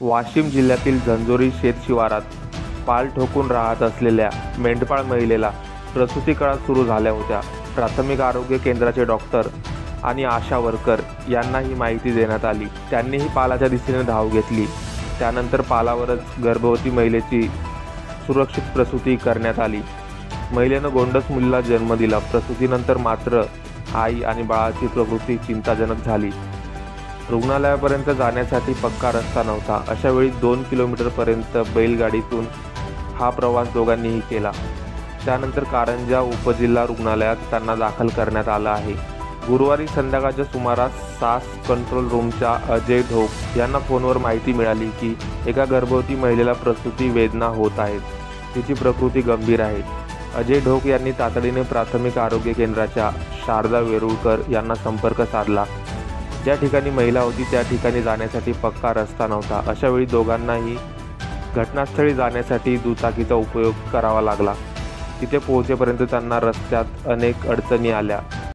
वाशिम जिल्ह्यातील झंझोरी शेत शिवारात पाल ठोकून राहत असलेल्या मेंढपाळ महिलेला प्रसूती काळात सुरू झाल्या होत्या. प्राथमिक आरोग्य केंद्राचे डॉक्टर आणि आशा वर्कर यांना ही माहिती देण्यात आली. त्यांनीही पालाच्या दिशेने धाव घेतली. त्यानंतर पालावरच गर्भवती महिलेची सुरक्षित प्रसूती करण्यात आली. महिलेनं गोंडस मुलीला जन्म दिला. प्रसूतीनंतर मात्र आई आणि बाळाची प्रकृती चिंताजनक झाली. रुग्णालयापर्यंत जाण्यासाठी पक्का रस्ता नव्हता. अशावेळी 2 किलोमीटरपर्यंत बैलगाडीतून हा प्रवास दोघांनीही केला. त्यानंतर कारंजा उपजिल्हा रुग्णालयात त्यांना दाखल करण्यात आलं आहे. गुरुवारी संध्याकाळच्या सुमारास सास कंट्रोल रूमच्या अजय ढोक यांना फोनवर माहिती मिळाली की एका गर्भवती महिलेला प्रसूती वेदना होत आहेत. तिची प्रकृती गंभीर आहे. अजय ढोक यांनी तातडीने प्राथमिक आरोग्य केंद्राच्या शारदा वेरुळकर यांना संपर्क साधला. ज्या ठिकाणी महिला होती त्या ठिकाणी जाण्यासाठी पक्का रस्ता नव्हता. अशावेळी दोघांनाही घटनास्थळी जाण्यासाठी दुचाकीचा उपयोग करावा लागला. तिथे पोहोचेपर्यंत त्यांना रस्त्यात अनेक अडचणी आल्या.